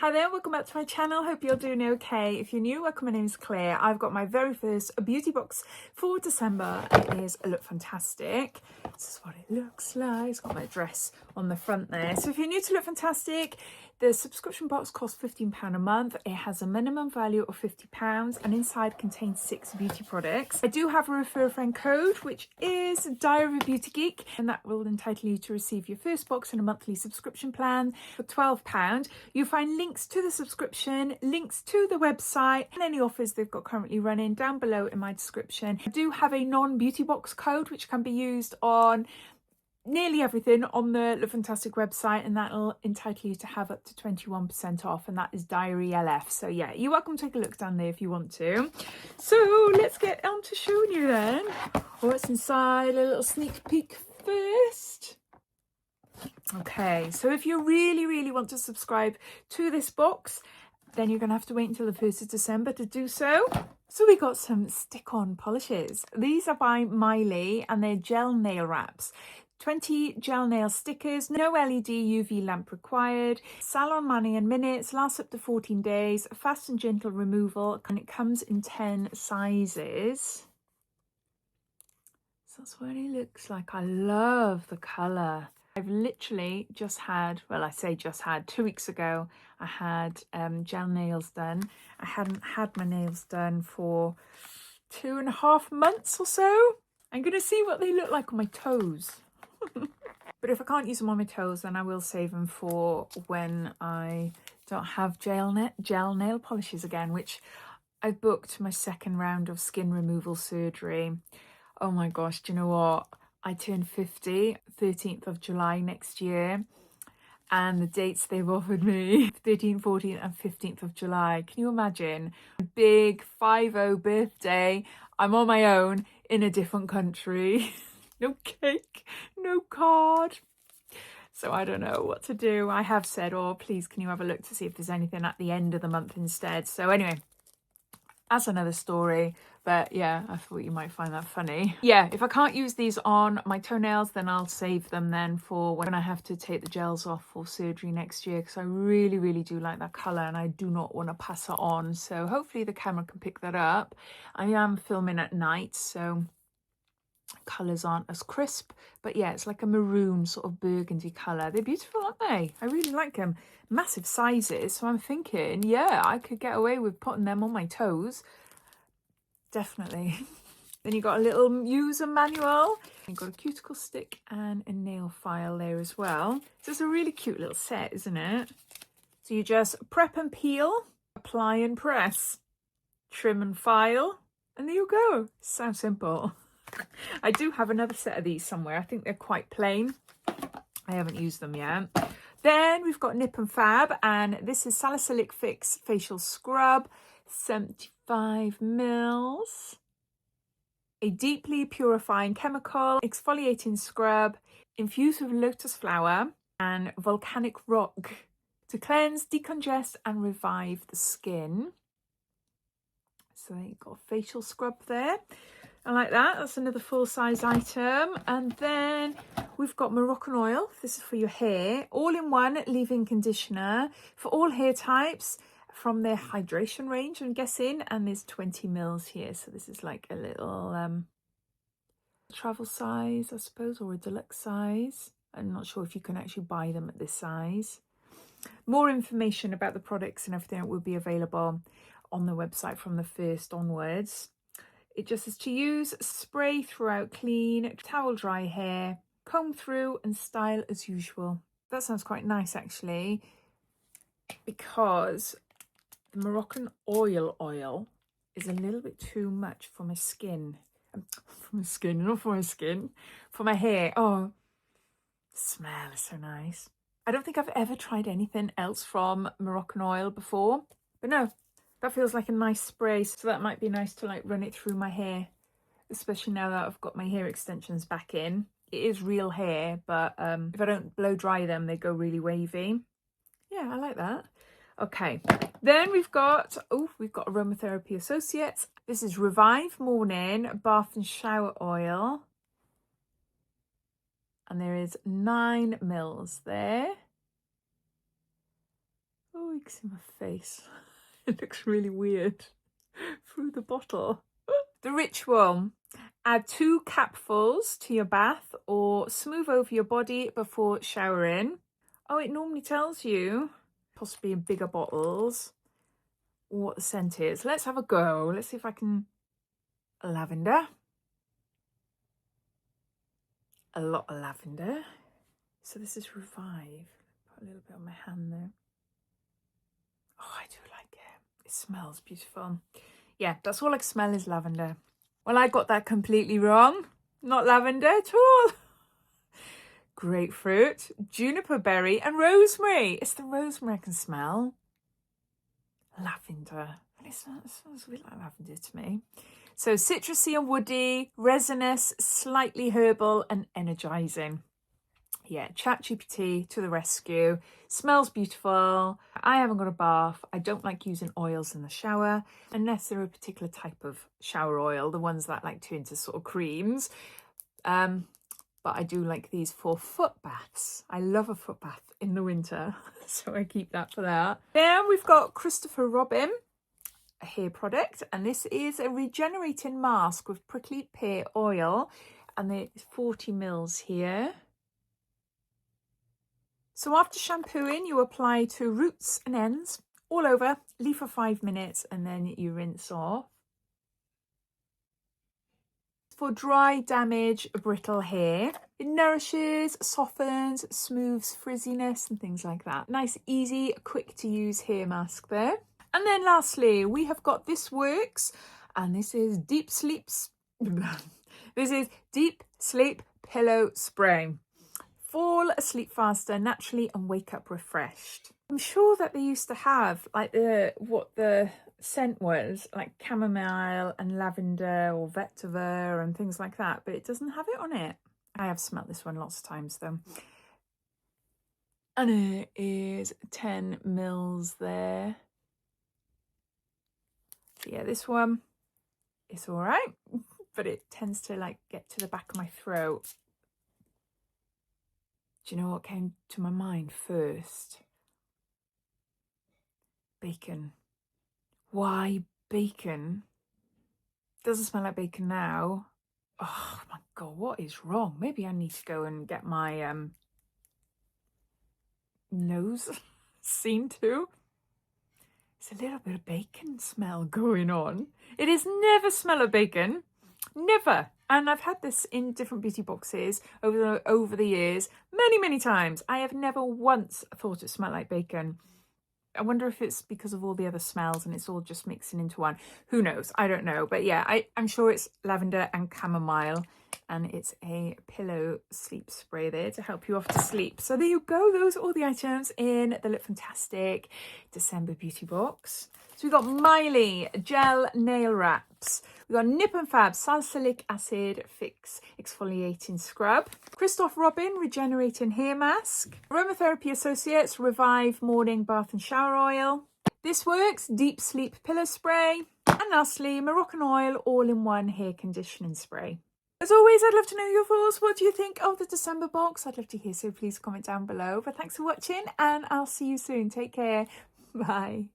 Hi there, welcome back to my channel. Hope you're doing okay. If you're new, welcome. My name is Claire. I've got my very first beauty box for December. It is Look Fantastic. This is what it looks like. It's got my address on the front there. So if you're new to Look Fantastic, the subscription box costs £15 a month. It has a minimum value of £50 and inside contains 6 beauty products. I do have a refer a friend code, which is Diaryofabeautygeek, and that will entitle you to receive your first box and a monthly subscription plan for £12. You'll find links to the subscription, links to the website, and any offers they've got currently running down below in my description. I do have a non-beauty box code, which can be used on nearly everything on the Look Fantastic website, and that'll entitle you to have up to 21% off, and that is Diary LF. So yeah, you're welcome to take a look down there if you want to. So let's get on to showing you then what's inside. A little sneak peek first. Okay, so if you really want to subscribe to this box, then you're gonna have to wait until the 1st of December to do so. So we got some stick-on polishes. These are by Mylee and they're gel nail wraps. 20 gel nail stickers, no LED UV lamp required, salon money and minutes, lasts up to 14 days, fast and gentle removal, and it comes in 10 sizes. So that's what it looks like. I love the colour. I've literally just had, well, I say just had, 2 weeks ago, I had gel nails done. I hadn't had my nails done for 2.5 months or so. I'm going to see what they look like on my toes. But if I can't use them on my toes, then I will save them for when I don't have gel nail polishes again, which I've booked my 2nd round of skin removal surgery. Oh my gosh, do you know what? I turn 50, 13th of July next year, and the dates they've offered me, 13th, 14th and 15th of July. Can you imagine? A big 50 birthday. I'm on my own in a different country. No cake, no card. So I don't know what to do. I have said, oh, please, can you have a look to see if there's anything at the end of the month instead? So anyway, that's another story. But yeah, I thought you might find that funny. Yeah, if I can't use these on my toenails, then I'll save them then for when I have to take the gels off for surgery next year, because I really do like that colour and I do not want to pass it on. So hopefully the camera can pick that up. I am filming at night, so colours aren't as crisp, but yeah, it's like a maroon sort of burgundy colour. They're beautiful, aren't they? I really like them. Massive sizes, so I'm thinking, yeah, I could get away with putting them on my toes. Definitely. Then you got a little user manual. You've got a cuticle stick and a nail file there as well. So it's a really cute little set, isn't it? So you just prep and peel, apply and press, trim and file, and there you go. Sounds simple. I do have another set of these somewhere. I think they're quite plain. I haven't used them yet. Then we've got Nip and Fab, and this is Salicylic Fix Facial Scrub, 75 mils. A deeply purifying chemical exfoliating scrub infused with lotus flower and volcanic rock to cleanse, decongest, and revive the skin. So you've got a facial scrub there. I like that. That's another full-size item. And then we've got Moroccan Oil. This is for your hair. All-in-one leave-in conditioner for all hair types from their hydration range, I'm guessing. And there's 20 mils here. So this is like a little travel size, I suppose, or a deluxe size. I'm not sure if you can actually buy them at this size. More information about the products and everything will be available on the website from the 1st onwards. It just says to use, spray throughout clean, towel dry hair, comb through and style as usual. That sounds quite nice actually, because the Moroccan oil is a little bit too much for my skin. For my hair. Oh, the smell is so nice. I don't think I've ever tried anything else from Moroccan Oil before, but no. That feels like a nice spray, so that might be nice to like run it through my hair, especially now that I've got my hair extensions back in. It is real hair, but if I don't blow dry them, they go really wavy. Yeah, I like that. Okay, then we've got Aromatherapy Associates. This is Revive Morning Bath and Shower Oil. And there is 9 mils there. Oh, you can see my face. It looks really weird through the bottle. The ritual. Add 2 capfuls to your bath or smooth over your body before showering. Oh, it normally tells you, possibly in bigger bottles, what the scent is. Let's have a go. Let's see if I can... Lavender. A lot of lavender. So this is Revive. Put a little bit on my hand there. Oh, I do like it. It smells beautiful. Yeah, that's all I can smell is lavender. Well, I got that completely wrong. Not lavender at all. Grapefruit, juniper berry and rosemary. It's the rosemary I can smell. Lavender. And it smells a bit like lavender to me. So citrusy and woody, resinous, slightly herbal and energising. Yeah, ChatGPT to the rescue. Smells beautiful. I haven't got a bath. I don't like using oils in the shower unless they're a particular type of shower oil, the ones that like turn into sort of creams. But I do like these for foot baths. I love a foot bath in the winter, so I keep that for that. Then we've got Christophe Robin, a hair product, and this is a regenerating mask with prickly pear oil, and it's 40 mils here. So after shampooing, you apply to roots and ends all over, leave for 5 minutes, and then you rinse off. For dry, damaged, brittle hair, it nourishes, softens, smooths frizziness and things like that. Nice, easy, quick to use hair mask there. And then lastly, we have got This Works, and this is Deep Sleep. This is Deep Sleep Pillow Spray. Fall asleep faster naturally and wake up refreshed. I'm sure that they used to have like what the scent was, like chamomile and lavender or vetiver and things like that, but it doesn't have it on it. I have smelt this one lots of times though. And it is 10 mils there. So yeah, this one, it's all right, but it tends to like get to the back of my throat. Do you know what came to my mind first? Bacon. Why bacon? Doesn't smell like bacon now. Oh my God, what is wrong? Maybe I need to go and get my nose seen to. It's a little bit of bacon smell going on. It is never smell of bacon. Never. And I've had this in different beauty boxes over the years, many times. I have never once thought it smelled like bacon. I wonder if it's because of all the other smells and it's all just mixing into one. Who knows? I don't know. But yeah, I'm sure it's lavender and chamomile. And it's a pillow sleep spray there to help you off to sleep. So there you go. Those are all the items in the Look Fantastic December beauty box. So we've got Mylee gel nail wraps. We've got Nip and Fab salicylic acid fix exfoliating scrub. Christophe Robin regenerating hair mask. Aromatherapy Associates Revive morning bath and shower oil. This Works deep sleep pillow spray. And lastly, Moroccan Oil all-in-one hair conditioning spray. As always, I'd love to know your thoughts. What do you think of the December box? I'd love to hear, so please comment down below. But thanks for watching and I'll see you soon. Take care. Bye.